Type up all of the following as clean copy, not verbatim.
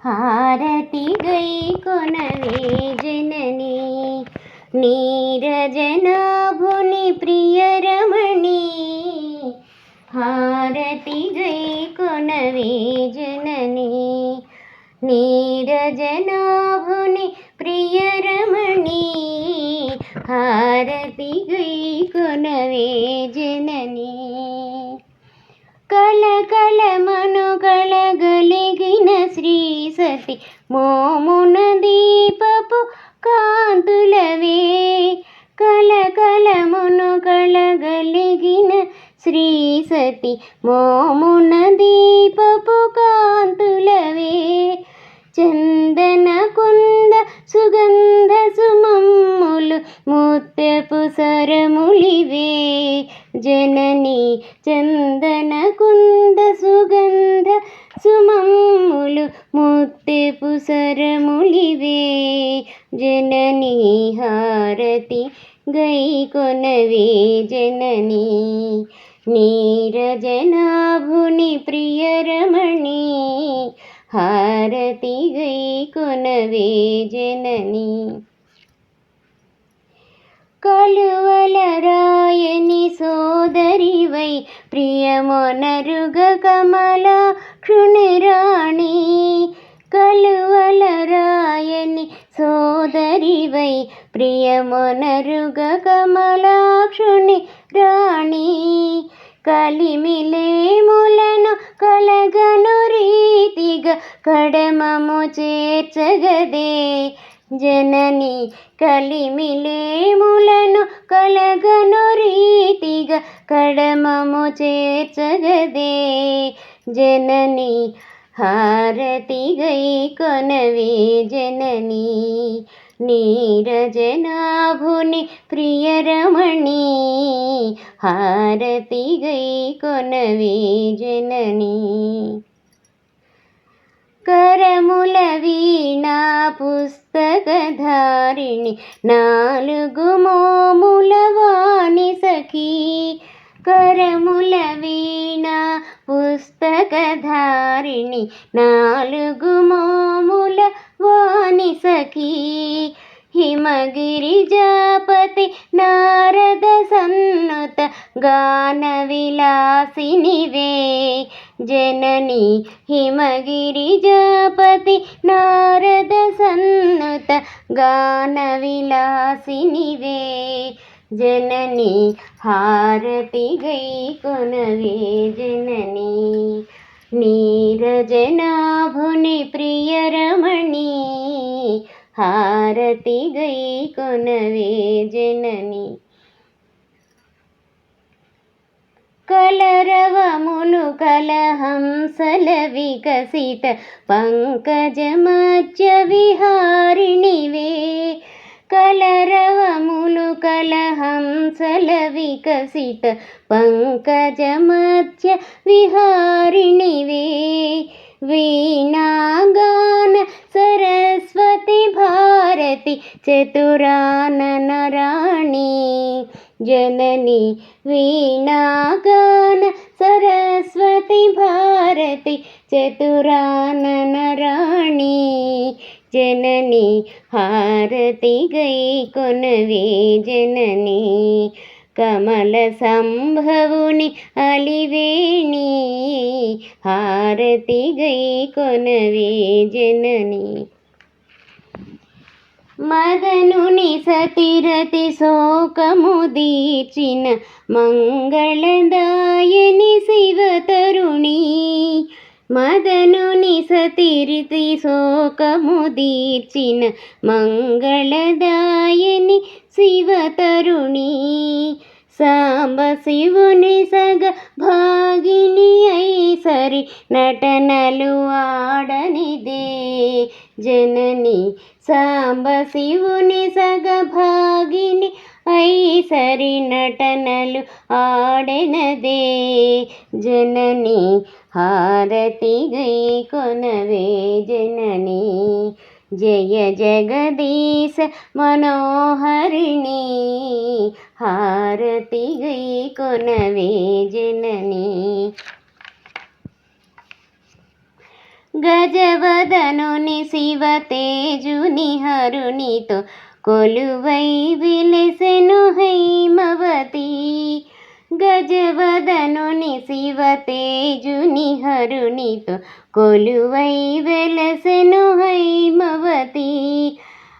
హారతి గై కొనవే జననీ నీరజనాభుని ప్రియరమణి హారతి గై కొనవే జననీ నీరజనాభుని ప్రియరమణి హారతి గై కొనవే జననీ కళకళమనుగళ గలిగిన శ్రీ సతి మోమున దీపపు కాంతులవే కళకళమనుగళ గలిగిన శ్రీ సతి మోమున దీపపు కాంతులవే చందన కుంద సుగంధ సుమమ్ములు ముత్యపు సరములివే జననీ చందన కుంద సుగంధ సుమమ్ములు ముత్యపు సరములివే జననీ హారతి గై కొనవే జననీ నీరజనాభుని ప్రియరమణి హారతి గై కొనవే జననీ కలువల రాయని సోదరివై ప్రియమొనరుగ కమలాక్షుని రాణి కలువల రాయని సోదరివై ప్రియమొనరుగ కమలాక్షుని రాణి కలిమిలేములను కలగను రీతిగా కడమము చేర్చగదే జననీ కలిమిలేములను కలగను రీతిగా కడమము చేర్చగదే జననీ హారతి గై కొనవే జననీ నీరజనాభుని ప్రియరమణి హారతి గై కొనవే జననీ కరముల వీణా పుస్తకధారిణి నాలుగు మోముల వాణి సఖీ కరముల వీణా పుస్తకధారిణి నాలుగు మోముల వాణి సఖీ హిమగిరిజాపతి నారద సన్నుత గాన విలాసినివే జననీ హిమగిరిజాపతి నారద సన్నుత గాన విలాసినివే జననీ హారతి గై కొనవే జననీ నీరజనాభుని ప్రియరమణి హారతి గై కొనవే జననీ కలరవములు కలహంసల వికసిత పంకజమధ్య విహారిణివే కలరవములు కలహంసల వికసిత పంకజమధ్య విహారిణివే వీణాగాన సరస్వతి భారతి చతురానన రాణి జననీ వీణాగాన సరస్వతి భారతి చతురానన రాణి జననీ హారతి గై కొనవే జననీ కమల సంభవుని అలివేణి హారతి గై కొనవే జననీ మదనుని సతిరతి శోకము దీర్చిన మంగళదాయని శివతరుణి మదనుని సతిరితి శోకము దీర్చిన మంగళదాయని శివతరుణి సాంబ శివుని సగ భాగిని ఐసరి నటనలు ఆడనిదే జననీ సాంబ శివుని సగ భాగిని ఐసరి నటనలు ఆడెనదే జననీ హారతి గై కొనవే జననీ జయ జగదీశ మనోహరిణి హారతి గై కొనవే జననీ గజవదనుని శివ తేజుని హరునితో కొలువై విలసెను హైమవతి. గజవదనుని శివ తేజుని హరునితో కొలువై వెలసెను హైమవతి.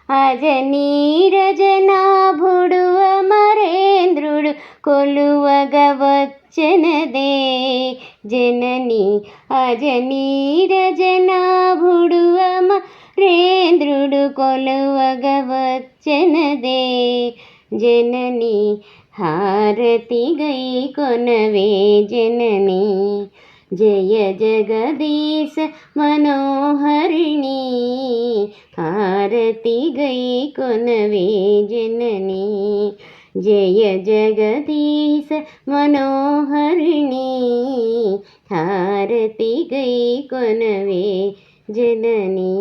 అజనీరజనాభుడు అమరేంద్రుడు కొలువగా వచ్చెనదే జనని. అజనీరజనాభుడు అమరేంద్రుడు కొలువగా వచ్చెనదే జనని. హారతి గై కొనవే జనని, జయ జగదీశ మనోహరిణి. హారతి గై కొనవే జనని, జయ జగదీశ మనోహరిణి. హారతి గై కొనవే జనని.